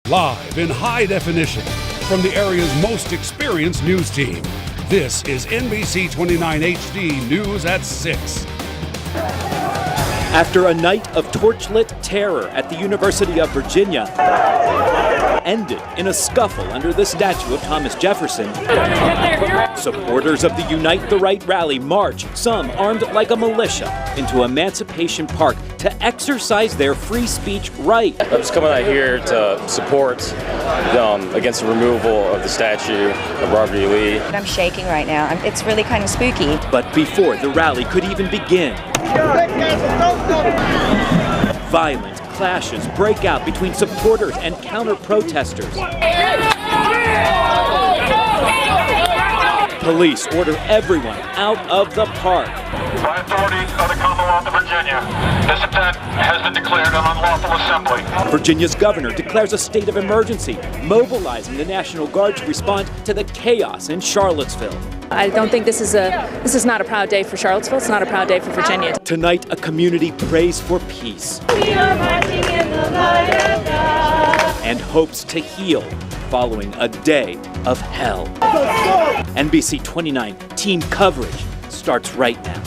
Live in high definition from the area's most experienced news team, this is NBC29 HD News at 6. After a night of torchlit terror at the University of Virginia ended in a scuffle under the statue of Thomas Jefferson, supporters of the Unite the Right rally marched, some armed like a militia, into Emancipation Park to exercise their free speech right. I'm just coming out here to support against the removal of the statue of Robert E. Lee. I'm shaking right now. It's really kind of spooky. But before the rally could even begin, violent clashes break out between supporters and counter-protesters. Police order everyone out of the park. By authorities of the Commonwealth of Virginia, this event has been declared an unlawful assembly. Virginia's governor declares a state of emergency, mobilizing the National Guard to respond to the chaos in Charlottesville. I don't think this is not a proud day for Charlottesville. It's not a proud day for Virginia. Tonight, a community prays for peace. We are marching in the light of God. And hopes to heal following a day of hell. NBC29 team coverage starts right now.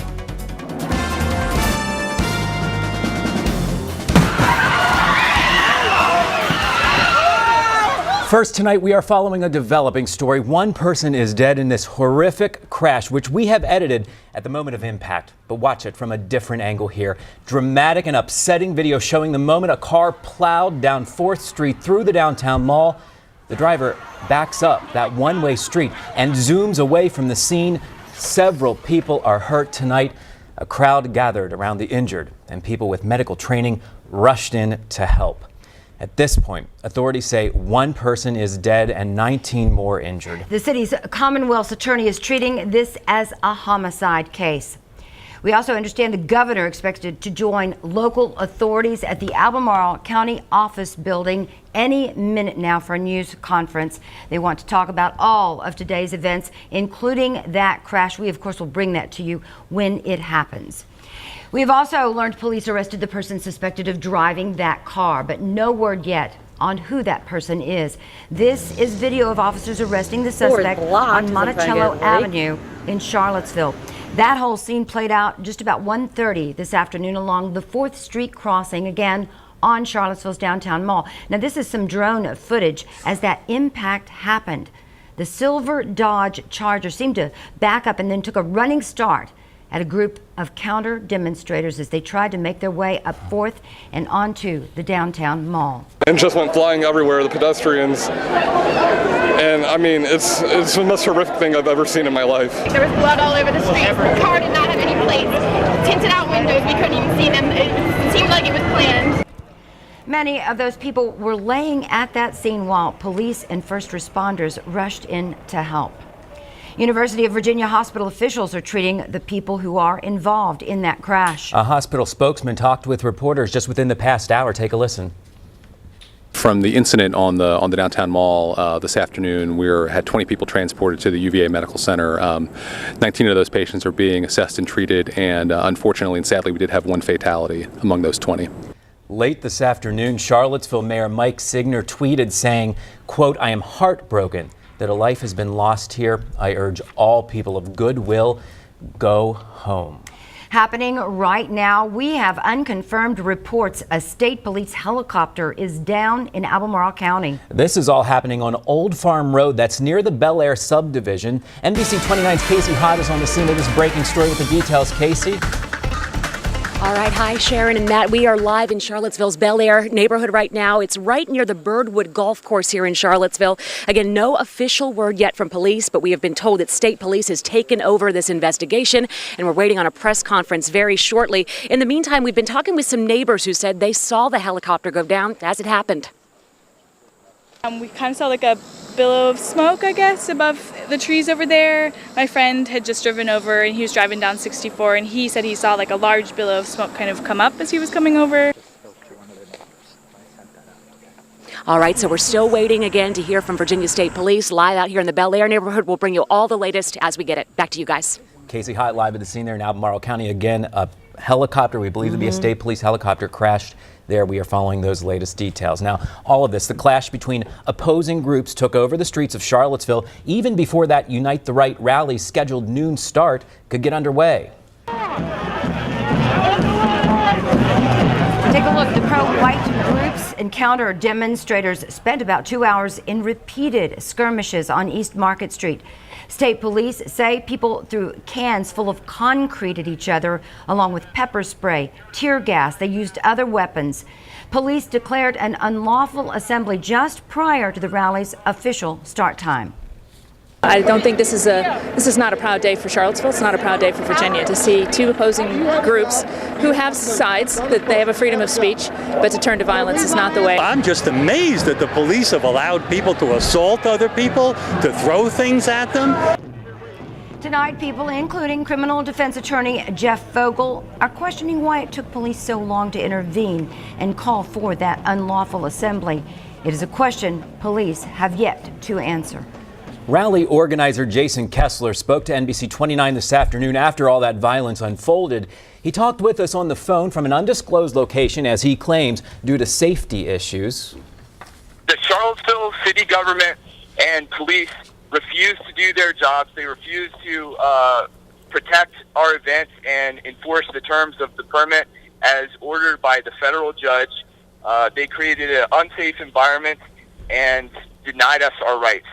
First tonight, we are following a developing story. One person is dead in this horrific crash, which we have edited at the moment of impact. But watch it from a different angle here. Dramatic and upsetting video showing the moment a car plowed down 4th Street through the downtown mall. The driver backs up that one-way street and zooms away from the scene. Several people are hurt tonight. A crowd gathered around the injured, and people with medical training rushed in to help. At this point, authorities say one person is dead and 19 more injured. The city's Commonwealth's attorney is treating this as a homicide case. We also understand the governor expected to join local authorities at the Albemarle County Office Building any minute now for a news conference. They want to talk about all of today's events, including that crash. We, of course, will bring that to you when it happens. We have also learned police arrested the person suspected of driving that car, but no word yet on who that person is. This is video of officers arresting the suspect on Monticello Avenue in Charlottesville. That whole scene played out just about 1:30 this afternoon along the 4th Street crossing, again on Charlottesville's downtown mall. Now, this is some drone footage as that impact happened. The silver Dodge Charger seemed to back up and then took a running start at a group of counter demonstrators as they tried to make their way up 4th and onto the downtown mall. And just went flying everywhere, the pedestrians. And I mean, it's the most horrific thing I've ever seen in my life. There was blood all over the street. The car did not have any plates. Tinted out windows, we couldn't even see them. It seemed like it was planned. Many of those people were laying at that scene while police and first responders rushed in to help. University of Virginia hospital officials are treating the people who are involved in that crash. A hospital spokesman talked with reporters just within the past hour. Take a listen. From the incident on the downtown mall this afternoon, we had 20 people transported to the UVA Medical Center. 19 of those patients are being assessed and treated, and unfortunately and sadly, we did have one fatality among those 20. Late this afternoon, Charlottesville Mayor Mike Signer tweeted saying, quote, "I am heartbroken that a life has been lost here. I urge all people of goodwill, go home." Happening right now, we have unconfirmed reports a state police helicopter is down in Albemarle County. This is all happening on Old Farm Road that's near the Bel Air subdivision. NBC29's Casey Hott is on the scene of this breaking story with the details. Casey? All right, hi Sharon and Matt. We are live in Charlottesville's Bel Air neighborhood right now. It's right near the Birdwood Golf Course here in Charlottesville. Again, no official word yet from police, but we have been told that state police has taken over this investigation, and we're waiting on a press conference very shortly. In the meantime, we've been talking with some neighbors who said they saw the helicopter go down as it happened. We kind of saw like a billow of smoke, I guess, above the trees over there. My friend had just driven over and he was driving down 64 and he said he saw like a large billow of smoke kind of come up as he was coming over. All right, so we're still waiting again to hear from Virginia State Police live out here in the Bel Air neighborhood. We'll bring you all the latest as we get it. Back to you guys. Casey Hott live at the scene there in Albemarle County. Again, a helicopter, we believe to be a state police helicopter, crashed There we are following those latest details. Now, all of this, the clash between opposing groups took over the streets of Charlottesville even before that Unite the Right rally's scheduled noon start could get underway. Take a look. The pro-white groups and counter demonstrators spent about 2 hours in repeated skirmishes on East Market Street. State police say people threw cans full of concrete at each other, along with pepper spray, tear gas. They used other weapons. Police declared an unlawful assembly just prior to the rally's official start time. I don't think this is not a proud day for Charlottesville. It's not a proud day for Virginia to see two opposing groups who have sides, that they have a freedom of speech, but to turn to violence is not the way. I'm just amazed that the police have allowed people to assault other people, to throw things at them. Tonight, people, including criminal defense attorney Jeff Vogel, are questioning why it took police so long to intervene and call for that unlawful assembly. It is a question police have yet to answer. Rally organizer Jason Kessler spoke to NBC29 this afternoon after all that violence unfolded. He talked with us on the phone from an undisclosed location, as he claims, due to safety issues. The Charlottesville city government and police refuse to do their jobs. They refuse to protect our events and enforce the terms of the permit as ordered by the federal judge. They created an unsafe environment and denied us our rights.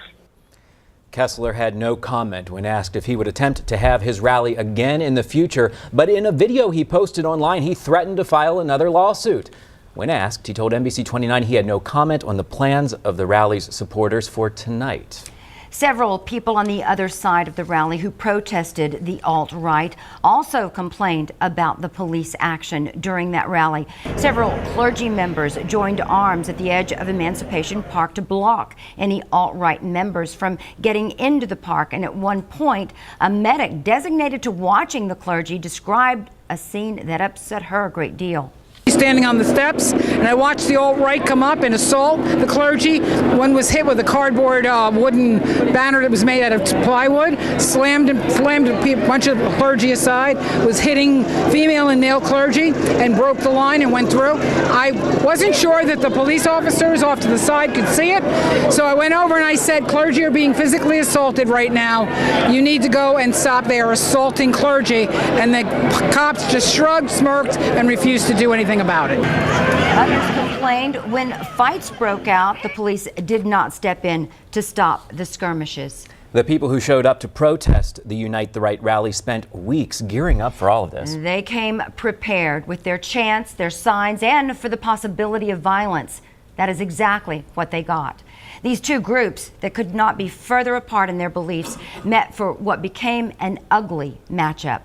Kessler had no comment when asked if he would attempt to have his rally again in the future, but in a video he posted online, he threatened to file another lawsuit. When asked, he told NBC29 he had no comment on the plans of the rally's supporters for tonight. Several people on the other side of the rally who protested the alt-right also complained about the police action during that rally. Several clergy members joined arms at the edge of Emancipation Park to block any alt-right members from getting into the park. And at one point, a medic designated to watching the clergy described a scene that upset her a great deal. Standing on the steps, and I watched the alt-right come up and assault the clergy. One was hit with a cardboard wooden banner that was made out of plywood, slammed a bunch of clergy aside, was hitting female and male clergy, and broke the line and went through. I wasn't sure that the police officers off to the side could see it, so I went over and I said, clergy are being physically assaulted right now. You need to go and stop. They are assaulting clergy. And the cops just shrugged, smirked, and refused to do anything about it. Others complained when fights broke out, the police did not step in to stop the skirmishes. The people who showed up to protest the Unite the Right rally spent weeks gearing up for all of this. They came prepared with their chants, their signs, and for the possibility of violence. That is exactly what they got. These two groups that could not be further apart in their beliefs met for what became an ugly matchup.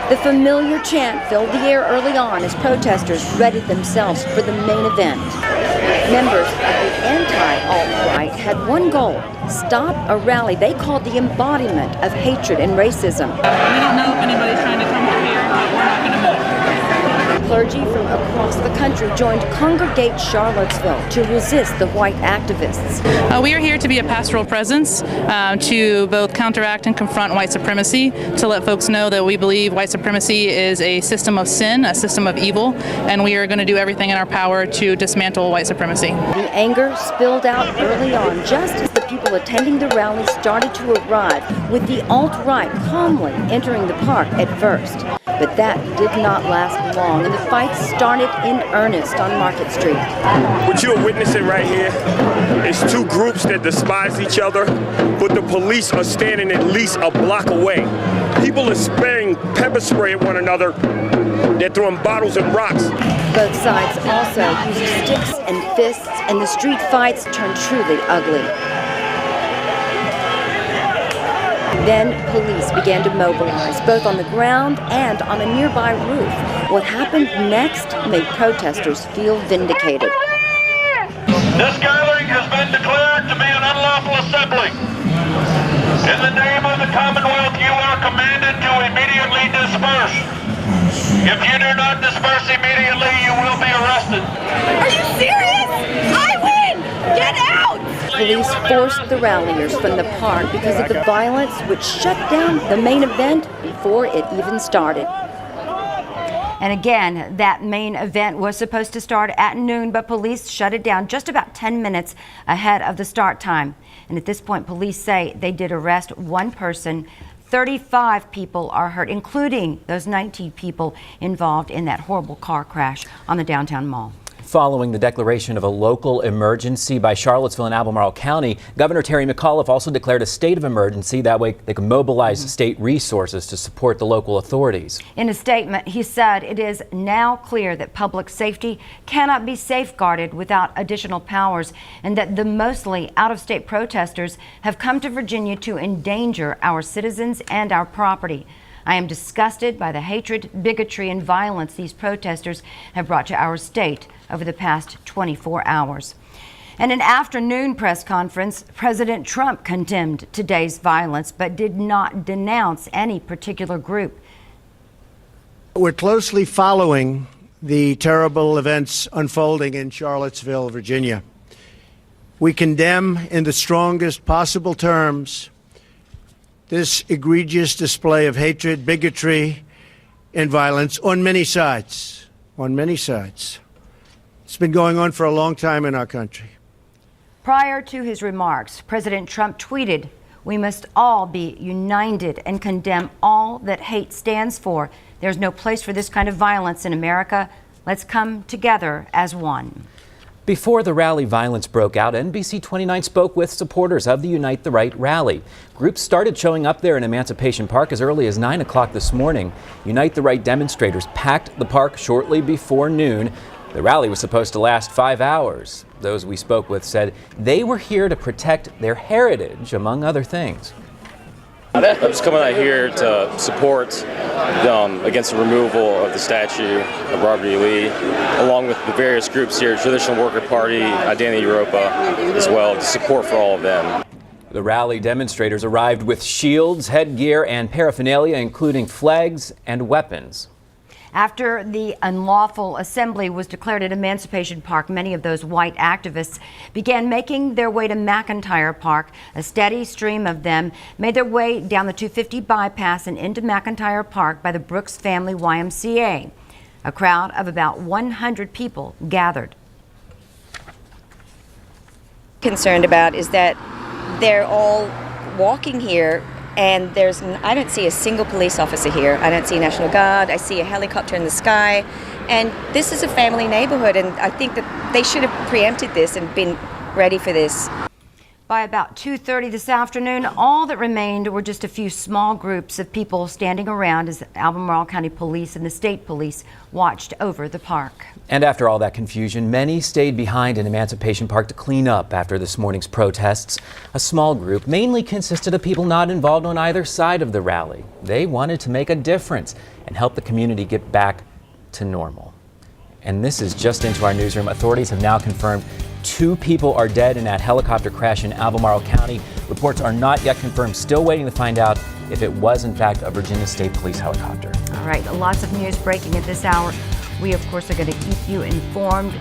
The familiar chant filled the air early on as protesters readied themselves for the main event. Members of the anti-alt-right had one goal: stop a rally they called the embodiment of hatred and racism. We don't know if anybody's trying to come up here, but we're not going to move. Clergy from across the country joined Congregate Charlottesville to resist the white activists. We are here to be a pastoral presence to both counteract and confront white supremacy, to let folks know that we believe white supremacy is a system of sin, a system of evil, and we are going to do everything in our power to dismantle white supremacy. The anger spilled out early on, just as the people attending the rally started to arrive, with the alt-right calmly entering the park at first. But that did not last long, and the fight started in earnest on Market Street. What you're witnessing right here is two groups that despise each other, but the police are standing at least a block away. People are spraying pepper spray at one another. They're throwing bottles and rocks. Both sides also used sticks and fists, and the street fights turned truly ugly. Then police began to mobilize, both on the ground and on a nearby roof. What happened next made protesters feel vindicated. This gathering has been declared to be an unlawful assembly. In the name of the Commonwealth, you are commanded to immediately disperse. If you do not disperse immediately, you will be arrested. Are you serious? I win! Get out! Police forced the ralliers from the park because of the violence which shut down the main event before it even started. And again, that main event was supposed to start at noon, but police shut it down just about 10 minutes ahead of the start time. And at this point, police say they did arrest one person. 35 people are hurt, including those 19 people involved in that horrible car crash on the downtown mall. Following the declaration of a local emergency by Charlottesville and Albemarle County, Governor Terry McAuliffe also declared a state of emergency. That way they can mobilize state resources to support the local authorities. In a statement, he said it is now clear that public safety cannot be safeguarded without additional powers, and that the mostly out-of-state protesters have come to Virginia to endanger our citizens and our property. I am disgusted by the hatred, bigotry, and violence these protesters have brought to our state over the past 24 hours. In an afternoon press conference, President Trump condemned today's violence, but did not denounce any particular group. We're closely following the terrible events unfolding in Charlottesville, Virginia. We condemn in the strongest possible terms this egregious display of hatred, bigotry, and violence on many sides. On many sides. It's been going on for a long time in our country. Prior to his remarks, President Trump tweeted, "We must all be united and condemn all that hate stands for. There's no place for this kind of violence in America. Let's come together as one." Before the rally violence broke out, NBC29 spoke with supporters of the Unite the Right rally. Groups started showing up there in Emancipation Park as early as 9 o'clock this morning. Unite the Right demonstrators packed the park shortly before noon. The rally was supposed to last 5 hours. Those we spoke with said they were here to protect their heritage, among other things. I'm just coming out here to support against the removal of the statue of Robert E. Lee, along with the various groups here, Traditional Worker Party, Identity Europa, as well, to support for all of them. The rally demonstrators arrived with shields, headgear, and paraphernalia, including flags and weapons. After the unlawful assembly was declared at Emancipation Park, many of those white activists began making their way to McIntyre Park. A steady stream of them made their way down the 250 bypass and into McIntyre Park by the Brooks Family YMCA. A crowd of about 100 people gathered. Concerned about is that they're all walking here, and I don't see a single police officer here. I don't see National Guard. I see a helicopter in the sky. And this is a family neighborhood, and I think that they should have preempted this and been ready for this. By about 2:30 this afternoon, all that remained were just a few small groups of people standing around as Albemarle County Police and the state police watched over the park. And after all that confusion, many stayed behind in Emancipation Park to clean up after this morning's protests. A small group mainly consisted of people not involved on either side of the rally. They wanted to make a difference and help the community get back to normal. And this is just into our newsroom. Authorities have now confirmed 2 people are dead in that helicopter crash in Albemarle County. Reports are not yet confirmed. Still waiting to find out if it was, in fact, a Virginia State Police helicopter. All right, lots of news breaking at this hour. We, of course, are going to keep you informed.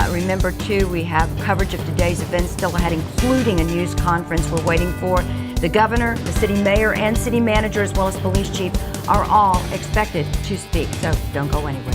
Remember, too, we have coverage of today's events still ahead, including a news conference we're waiting for. The governor, the city mayor, and city manager, as well as police chief, are all expected to speak. So don't go anywhere.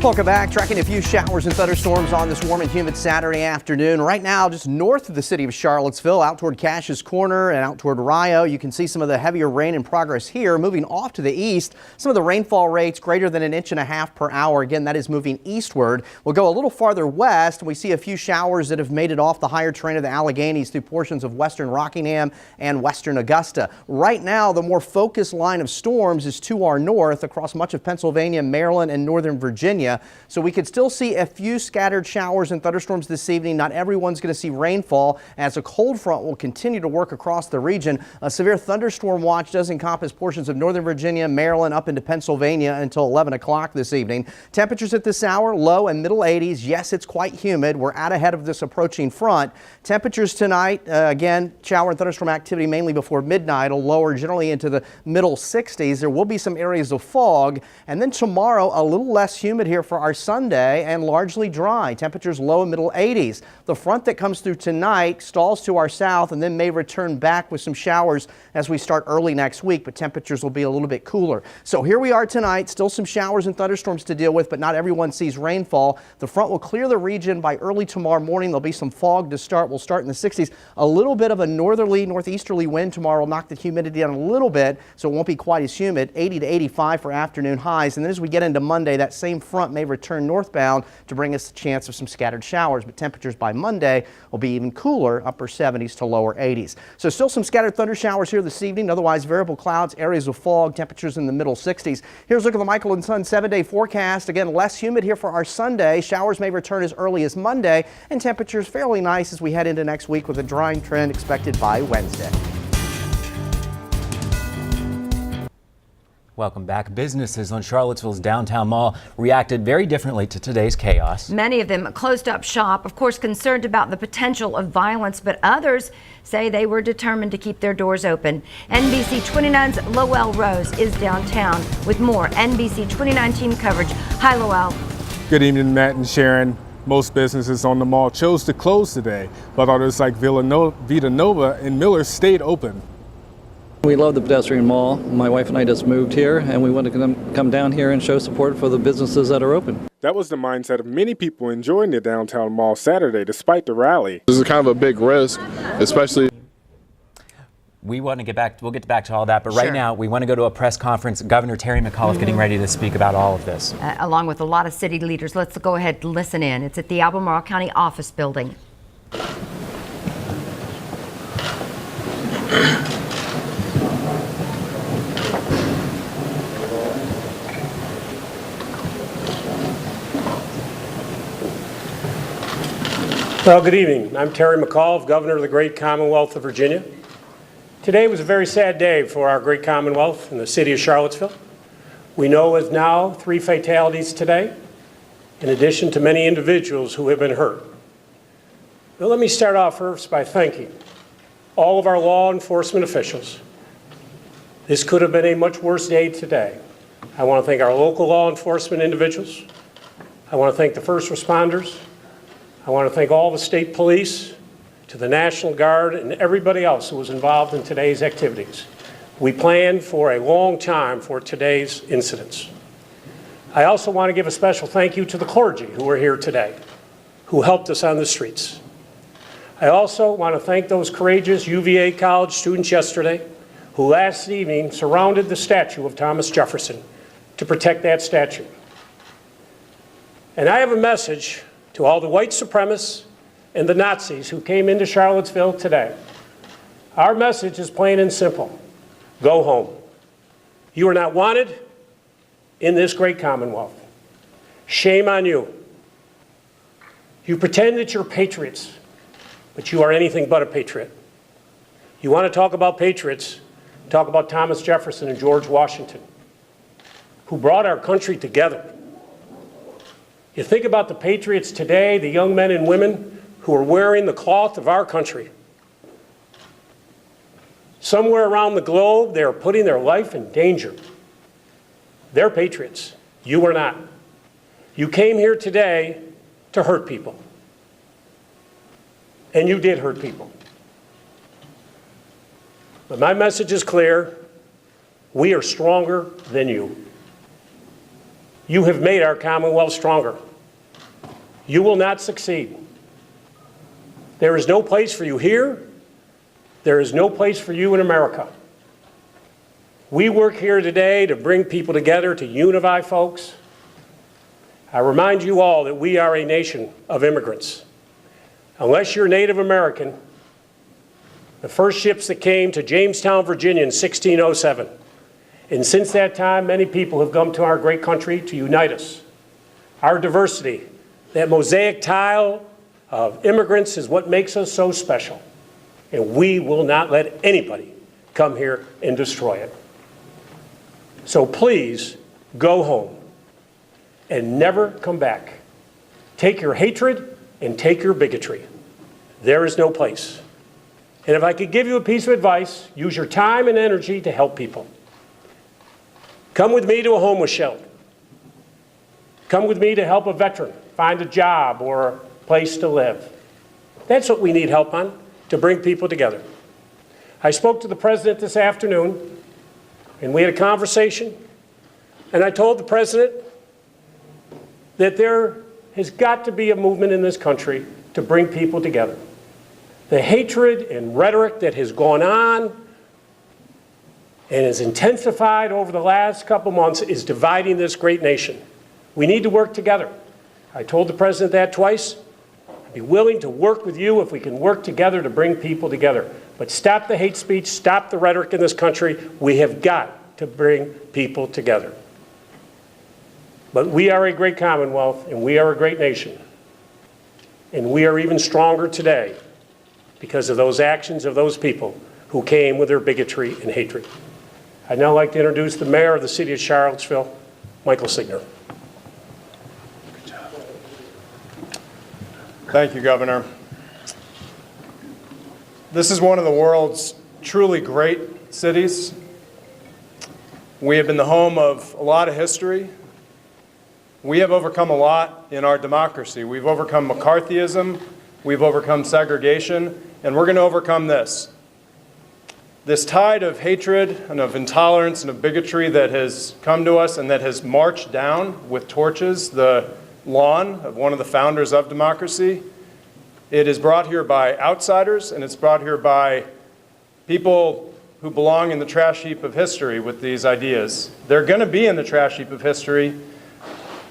Welcome back. Tracking a few showers and thunderstorms on this warm and humid Saturday afternoon. Right now, just north of the city of Charlottesville, out toward Cash's Corner and out toward Rio, you can see some of the heavier rain in progress here. Moving off to the east, some of the rainfall rates greater than 1.5 inches per hour. Again, that is moving eastward. We'll go a little farther west, and we see a few showers that have made it off the higher terrain of the Alleghenies through portions of western Rockingham and western Augusta. Right now, the more focused line of storms is to our north across much of Pennsylvania, Maryland, and northern Virginia. So we could still see a few scattered showers and thunderstorms this evening. Not everyone's going to see rainfall as a cold front will continue to work across the region. A severe thunderstorm watch does encompass portions of northern Virginia, Maryland, up into Pennsylvania until 11 o'clock this evening. Temperatures at this hour, low and middle 80s. Yes, it's quite humid. We're out ahead of this approaching front. Temperatures tonight, again, shower and thunderstorm activity mainly before midnight will lower generally into the middle 60s. There will be some areas of fog. And then tomorrow, a little less humid here for our Sunday and largely dry. Temperatures low and middle 80s. The front that comes through tonight stalls to our south and then may return back with some showers as we start early next week, but temperatures will be a little bit cooler. So here we are tonight, still some showers and thunderstorms to deal with, but not everyone sees rainfall. The front will clear the region by early tomorrow morning. There'll be some fog to start. We'll start in the 60s. A little bit of a northeasterly wind tomorrow will knock the humidity down a little bit, so it won't be quite as humid. 80 to 85 for afternoon highs. And then as we get into Monday, that same front may return northbound to bring us a chance of some scattered showers, but temperatures by Monday will be even cooler, upper 70s to lower 80s. So still some scattered thunder showers here this evening, otherwise variable clouds, areas of fog, temperatures in the middle 60s. Here's a look at the Michael and Son 7-day forecast. Again, less humid here for our Sunday. Showers may return as early as Monday, and temperatures fairly nice as we head into next week with a drying trend expected by Wednesday. Welcome back. Businesses on Charlottesville's downtown mall reacted very differently to today's chaos. Many of them closed up shop, of course, concerned about the potential of violence, but others say they were determined to keep their doors open. NBC29's Lowell Rose is downtown with more NBC29 team coverage. Hi, Lowell. Good evening, Matt and Sharon. Most businesses on the mall chose to close today, but others like Vita Nova and Miller stayed open. We love the pedestrian mall. My wife and I just moved here, and we want to come down here and show support for the businesses that are open. That was the mindset of many people enjoying the downtown mall Saturday despite the rally. This is kind of a big risk, especially. We'll get back to all that, but Sure. right now we want to go to a press conference. Governor Terry McAuliffe getting ready to speak about all of this. Along with a lot of city leaders. Let's go ahead and listen in. It's at the Albemarle County Office Building. Well, good evening. I'm Terry McAuliffe, Governor of the great Commonwealth of Virginia. Today was a very sad day for our great Commonwealth and the city of Charlottesville. We know of now 3 fatalities today, in addition to many individuals who have been hurt. But let me start off first by thanking all of our law enforcement officials. This could have been a much worse day today. I want to thank our local law enforcement individuals. I want to thank the first responders. I want to thank all the state police, to the National Guard, and everybody else who was involved in today's activities. We planned for a long time for today's incidents. I also want to give a special thank you to the clergy who were here today, who helped us on the streets. I also want to thank those courageous UVA College students yesterday who last evening surrounded the statue of Thomas Jefferson to protect that statue. And I have a message to all the white supremacists and the Nazis who came into Charlottesville today. Our message is plain and simple. Go home. You are not wanted in this great Commonwealth. Shame on you. You pretend that you're patriots, but you are anything but a patriot. You want to talk about patriots, talk about Thomas Jefferson and George Washington, who brought our country together. You think about the patriots today, the young men and women who are wearing the cloth of our country. Somewhere around the globe, they are putting their life in danger. They're patriots. You are not. You came here today to hurt people. And you did hurt people. But my message is clear. We are stronger than you. You have made our Commonwealth stronger. You will not succeed. There is no place for you here. There is no place for you in America. We work here today to bring people together, to unify folks. I remind you all that we are a nation of immigrants. Unless you're Native American, the first ships that came to Jamestown, Virginia in 1607, and since that time, many people have come to our great country to unite us. Our diversity, that mosaic tile of immigrants, is what makes us so special. And we will not let anybody come here and destroy it. So please go home and never come back. Take your hatred and take your bigotry. There is no place. And if I could give you a piece of advice, use your time and energy to help people. Come with me to a homeless shelter. Come with me to help a veteran find a job or a place to live. That's what we need help on, to bring people together. I spoke to the president this afternoon, and we had a conversation, and I told the president that there has got to be a movement in this country to bring people together. The hatred and rhetoric that has gone on and has intensified over the last couple months is dividing this great nation. We need to work together. I told the president that twice. I'd be willing to work with you if we can work together to bring people together. But stop the hate speech, stop the rhetoric in this country. We have got to bring people together. But we are a great Commonwealth, and we are a great nation. And we are even stronger today because of those actions of those people who came with their bigotry and hatred. I'd now like to introduce the mayor of the city of Charlottesville, Michael Signer. Thank you, Governor. This is one of the world's truly great cities. We have been the home of a lot of history. We have overcome a lot in our democracy. We've overcome McCarthyism, we've overcome segregation, and we're going to overcome this. This tide of hatred and of intolerance and of bigotry that has come to us and that has marched down with torches the lawn of one of the founders of democracy, it is brought here by outsiders, and it's brought here by people who belong in the trash heap of history with these ideas. They're going to be in the trash heap of history.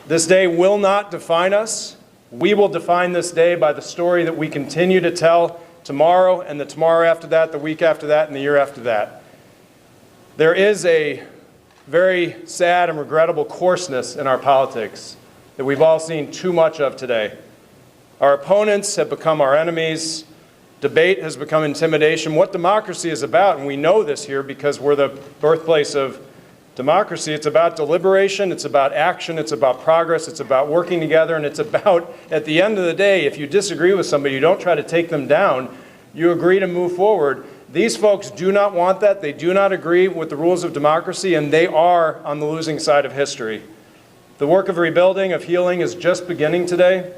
This day will not define us. We will define this day by the story that we continue to tell tomorrow and the tomorrow after that, the week after that, and the year after that. There is a very sad and regrettable coarseness in our politics that we've all seen too much of today. Our opponents have become our enemies. Debate has become intimidation. What democracy is about, and we know this here because we're the birthplace of democracy, it's about deliberation, it's about action, it's about progress, it's about working together, and it's about, at the end of the day, if you disagree with somebody, you don't try to take them down, you agree to move forward. These folks do not want that. They do not agree with the rules of democracy, and they are on the losing side of history. The work of rebuilding, of healing, is just beginning today.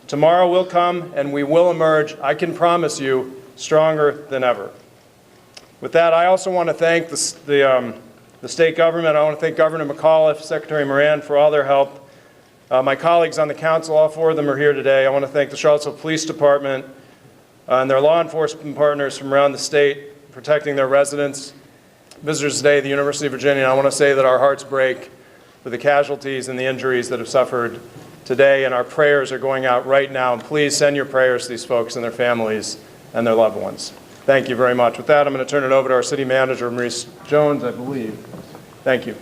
Tomorrow will come, and we will emerge, I can promise you, stronger than ever. With that, I also want to thank the state government. I want to thank Governor McAuliffe, Secretary Moran for all their help. My colleagues on the council, all four of them are here today. I want to thank the Charlottesville Police Department and their law enforcement partners from around the state protecting their residents. Visitors today at the University of Virginia, and I want to say that our hearts break for the casualties and the injuries that have suffered today, and our prayers are going out right now. And please send your prayers to these folks and their families and their loved ones. Thank you very much. With that, I'm going to turn it over to our city manager, Maurice Jones, I believe. Thank you.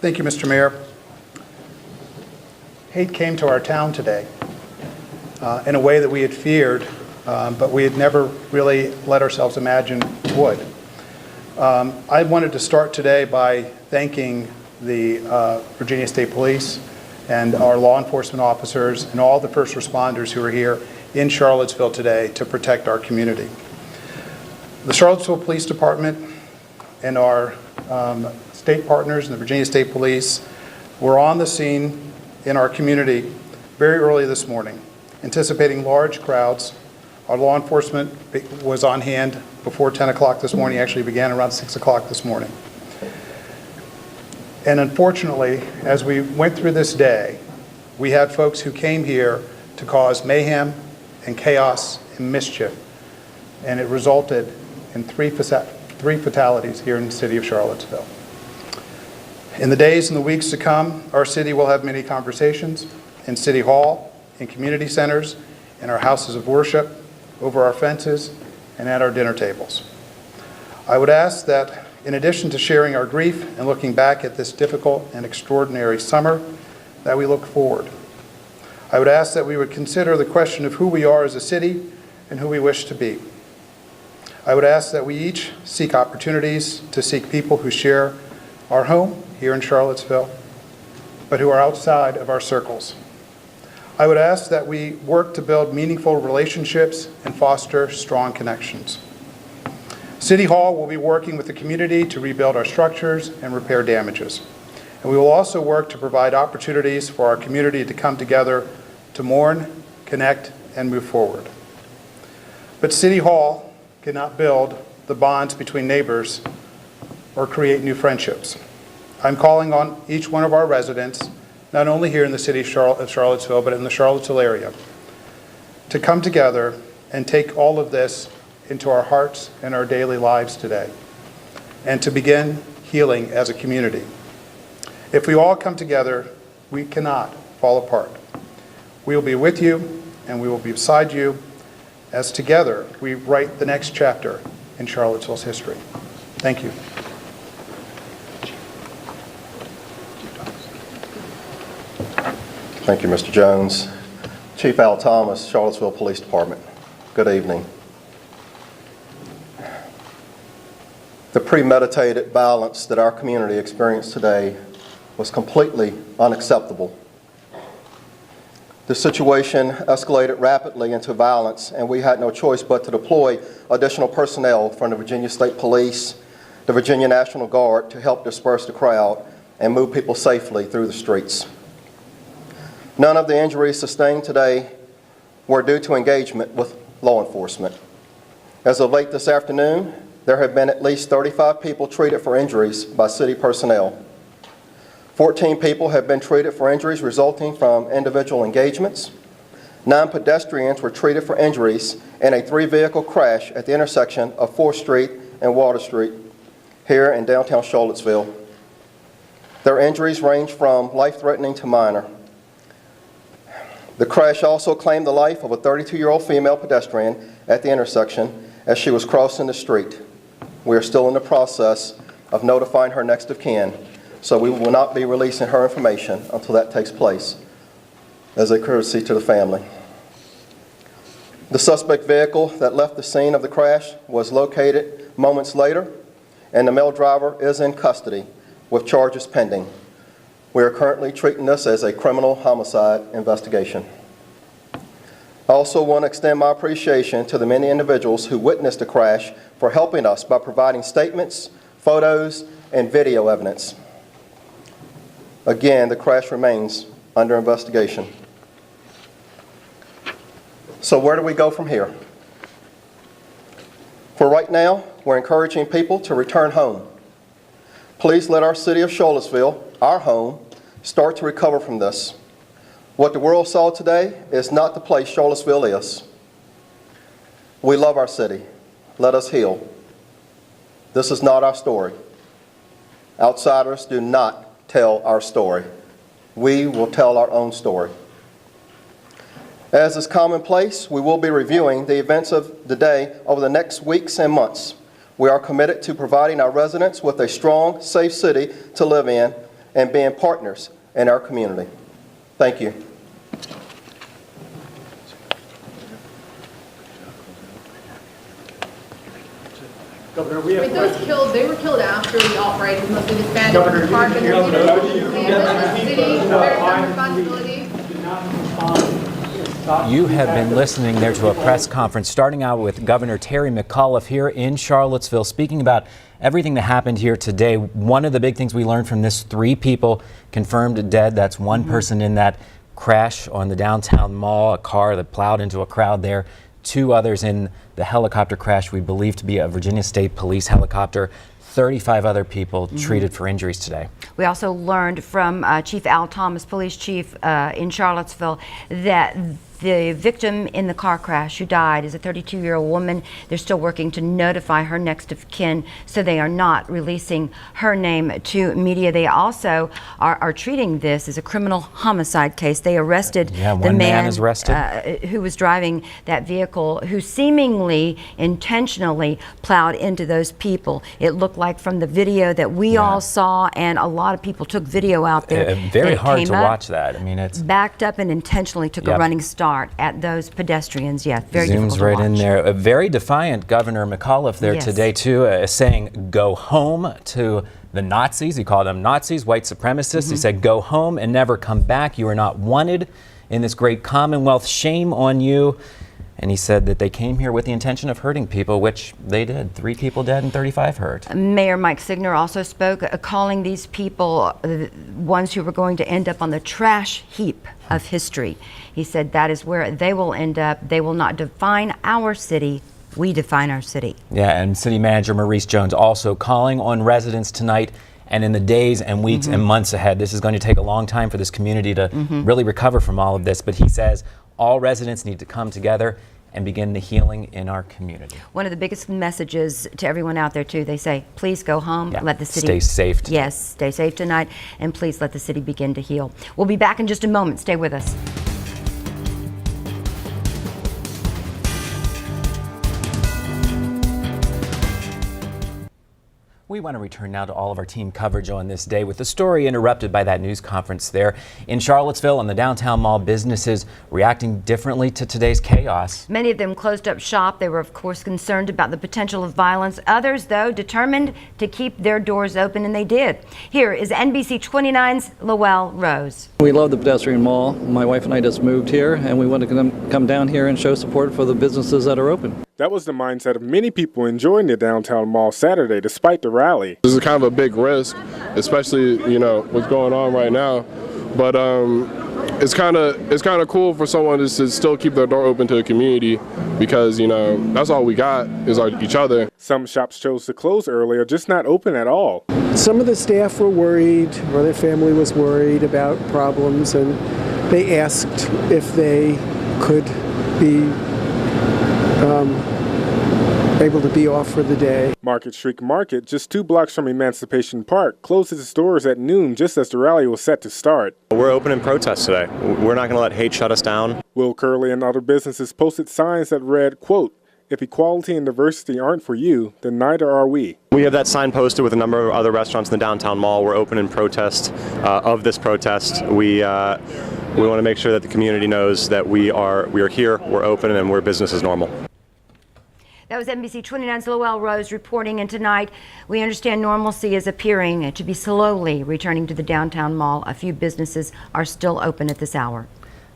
Thank you, Mr. Mayor. Hate came to our town today in a way that we had feared, but we had never really let ourselves imagine would. I wanted to start today by thanking the Virginia State Police and our law enforcement officers and all the first responders who are here in Charlottesville today to protect our community. The Charlottesville Police Department and our state partners and the Virginia State Police were on the scene in our community very early this morning, anticipating large crowds. Our law enforcement was on hand before 10 o'clock this morning, actually began around 6 o'clock this morning. And unfortunately, as we went through this day, we had folks who came here to cause mayhem and chaos and mischief, and it resulted in three fatalities here in the city of Charlottesville. In the days and the weeks to come, our city will have many conversations in City Hall, in community centers, in our houses of worship, over our fences, and at our dinner tables. I would ask that, in addition to sharing our grief and looking back at this difficult and extraordinary summer, that we look forward. I would ask that we would consider the question of who we are as a city and who we wish to be. I would ask that we each seek opportunities to seek people who share our home here in Charlottesville, but who are outside of our circles. I would ask that we work to build meaningful relationships and foster strong connections. City Hall will be working with the community to rebuild our structures and repair damages. And we will also work to provide opportunities for our community to come together to mourn, connect, and move forward. But City Hall cannot build the bonds between neighbors or create new friendships. I'm calling on each one of our residents, not only here in the city of Charlottesville, but in the Charlottesville area, to come together and take all of this into our hearts and our daily lives today, and to begin healing as a community. If we all come together, we cannot fall apart. We will be with you, and we will be beside you, as together we write the next chapter in Charlottesville's history. Thank you. Thank you, Mr. Jones. Chief Al Thomas, Charlottesville Police Department. Good evening. The premeditated violence that our community experienced today was completely unacceptable. The situation escalated rapidly into violence, and we had no choice but to deploy additional personnel from the Virginia State Police, the Virginia National Guard, to help disperse the crowd and move people safely through the streets. None of the injuries sustained today were due to engagement with law enforcement. As of late this afternoon, there have been at least 35 people treated for injuries by city personnel. 14 people have been treated for injuries resulting from individual engagements. 9 pedestrians were treated for injuries in a 3-vehicle crash at the intersection of 4th Street and Water Street here in downtown Charlottesville. Their injuries range from life-threatening to minor. The crash also claimed the life of a 32-year-old female pedestrian at the intersection as she was crossing the street. We are still in the process of notifying her next of kin, so we will not be releasing her information until that takes place, as a courtesy to the family. The suspect vehicle that left the scene of the crash was located moments later, and the male driver is in custody with charges pending. We are currently treating this as a criminal homicide investigation. I also want to extend my appreciation to the many individuals who witnessed the crash for helping us by providing statements, photos, and video evidence. Again, the crash remains under investigation. So where do we go from here? For right now, we're encouraging people to return home. Please let our city of Charlottesville, our home, start to recover from this. What the world saw today is not the place Charlottesville is. We love our city. Let us heal. This is not our story. Outsiders do not tell our story. We will tell our own story. As is commonplace, we will be reviewing the events of the day over the next weeks and months. We are committed to providing our residents with a strong, safe city to live in and being partners in our community. Thank you. Governor, we have those killed, they were killed after the alt-right was mostly disbanded from the park and the city, responsibility. You have been listening there to a press conference starting out with Governor Terry McAuliffe here in Charlottesville speaking about everything that happened here today. One of the big things we learned from this, 3 people confirmed dead. That's one person in that crash on the downtown mall, a car that plowed into a crowd there. 2 others in the helicopter crash we believe to be a Virginia State Police helicopter. 35 other people treated for injuries today. We also learned from Chief Al Thomas, police chief in Charlottesville, that the victim in the car crash who died is a 32-year-old woman. They're still working to notify her next of kin, so they are not releasing her name to media. They also are treating this as a criminal homicide case. They arrested the man is arrested. Who was driving that vehicle, who seemingly intentionally plowed into those people. It looked like from the video that we all saw, and a lot of people took video out there. Very hard to watch that. I mean, it's backed up and intentionally took a running start at those pedestrians. Yeah, very difficult to right watch. in there. A very defiant Governor McAuliffe there today too, saying go home to the Nazis. He called them Nazis, white supremacists. He said go home and never come back. You are not wanted in this great Commonwealth. Shame on you. And he said that they came here with the intention of hurting people, which they did. 3 people dead and 35 hurt. Mayor Mike Signer also spoke, calling these people the ones who were going to end up on the trash heap of history. He said that is where they will end up. They will not define our city. We define our city. Yeah, and City Manager Maurice Jones also calling on residents tonight and in the days and weeks and months ahead. This is going to take a long time for this community to really recover from all of this, but he says all residents need to come together and begin the healing in our community. One of the biggest messages to everyone out there too, they say, please go home, let the city... Stay safe. Yes, stay safe tonight, and please let the city begin to heal. We'll be back in just a moment. Stay with us. We want to return now to all of our team coverage on this day with the story interrupted by that news conference there in Charlottesville and the downtown mall. Businesses reacting differently to today's chaos. Many of them closed up shop. They were, of course, concerned about the potential of violence. Others, though, determined to keep their doors open, and they did. Here is NBC29's Lowell Rose. We love the pedestrian mall. My wife and I just moved here, and we wanted to come down here and show support for the businesses that are open. That was the mindset of many people enjoying the downtown mall Saturday despite the rally. This is kind of a big risk, especially, what's going on right now. But it's kind of cool for someone to still keep their door open to the community because, that's all we got is each other. Some shops chose to close early or just not open at all. Some of the staff were worried, or their family was worried about problems, and they asked if they could be able to be off for the day. Market Street Market, just 2 blocks from Emancipation Park, closed its doors at noon just as the rally was set to start. We're open in protest today. We're not going to let hate shut us down. Will Curley and other businesses posted signs that read, quote, "If equality and diversity aren't for you, then neither are we." We have that sign posted with a number of other restaurants in the downtown mall. We're open in protest of this protest. We want to make sure that the community knows that we are here, we're open, and we're business as normal. That was NBC29's Lowell Rose reporting, and tonight we understand normalcy is appearing to be slowly returning to the downtown mall. A few businesses are still open at this hour.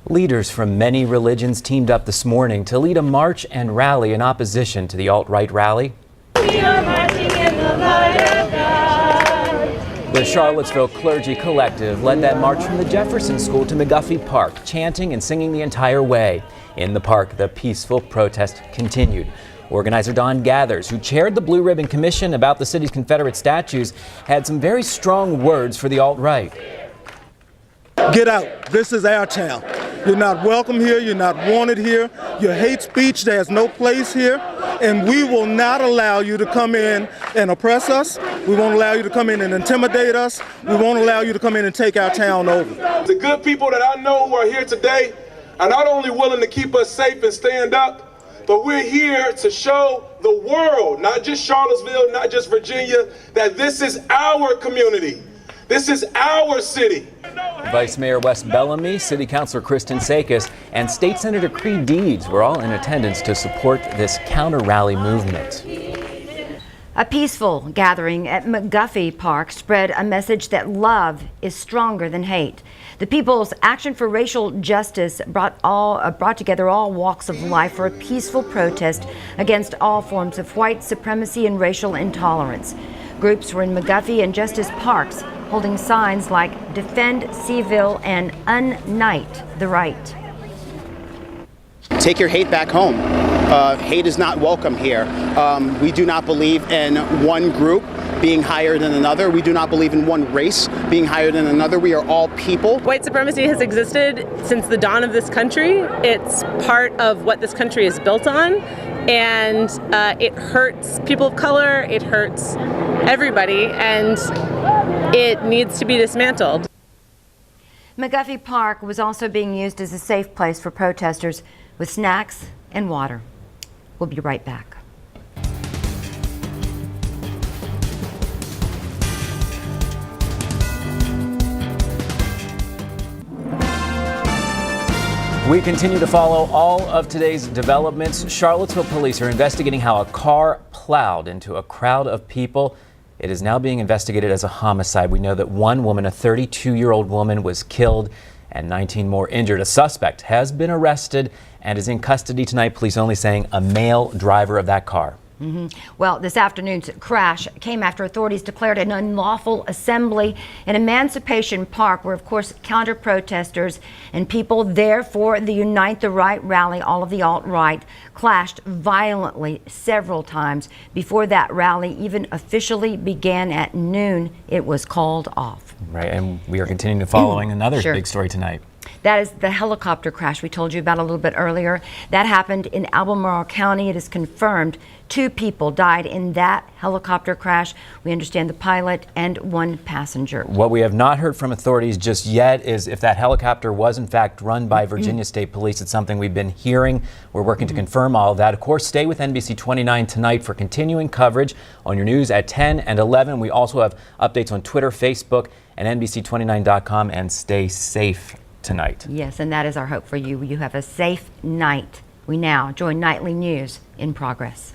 Leaders from many religions teamed up this morning to lead a march and rally in opposition to the alt-right rally. We are marching in the light of God. The Charlottesville Clergy Collective led that march from the Jefferson School to McGuffey Park, chanting and singing the entire way. In the park, the peaceful protest continued. Organizer Don Gathers, who chaired the Blue Ribbon Commission about the city's Confederate statues, had some very strong words for the alt-right. Get out. This is our town. You're not welcome here. You're not wanted here. Your hate speech, there's no place here. And we will not allow you to come in and oppress us. We won't allow you to come in and intimidate us. We won't allow you to come in and take our town over. The good people that I know who are here today are not only willing to keep us safe and stand up, but we're here to show the world, not just Charlottesville, not just Virginia, that this is our community. This is our city. Vice Mayor Wes Bellamy, City Councilor Kristen Sakis, and State Senator Creed Deeds were all in attendance to support this counter-rally movement. A peaceful gathering at McGuffey Park spread a message that love is stronger than hate. The People's Action for Racial Justice brought together all walks of life for a peaceful protest against all forms of white supremacy and racial intolerance. Groups were in McGuffey and Justice Parks holding signs like "Defend Seville" and "Unite the Right." Take your hate back home. Hate is not welcome here. We do not believe in one group being higher than another. We do not believe in one race being higher than another. We are all people. White supremacy has existed since the dawn of this country. It's part of what this country is built on, and it hurts people of color, it hurts everybody, and it needs to be dismantled. McGuffey Park was also being used as a safe place for protesters with snacks and water. We'll be right back. We continue to follow all of today's developments. Charlottesville police are investigating how a car plowed into a crowd of people. It is now being investigated as a homicide. We know that one woman, a 32-year-old woman, was killed and 19 more injured. A suspect has been arrested and is in custody tonight. Police only saying a male driver of that car. Well, this afternoon's crash came after authorities declared an unlawful assembly in Emancipation Park, where, of course, counter-protesters and people there for the Unite the Right rally, all of the alt-right, clashed violently several times. Before that rally even officially began at noon, it was called off. Right, and we are continuing to following another big story tonight. That is the helicopter crash we told you about a little bit earlier. That happened in Albemarle County. It is confirmed 2 people died in that helicopter crash. We understand the pilot and 1 passenger. What we have not heard from authorities just yet is if that helicopter was in fact run by Virginia State Police. It's something we've been hearing. We're working to confirm all of that. Of course, stay with NBC29 tonight for continuing coverage on your news at 10 and 11. We also have updates on Twitter, Facebook, and NBC29.com. And stay safe tonight. Yes, and that is our hope for you. You have a safe night. We now join Nightly News in Progress.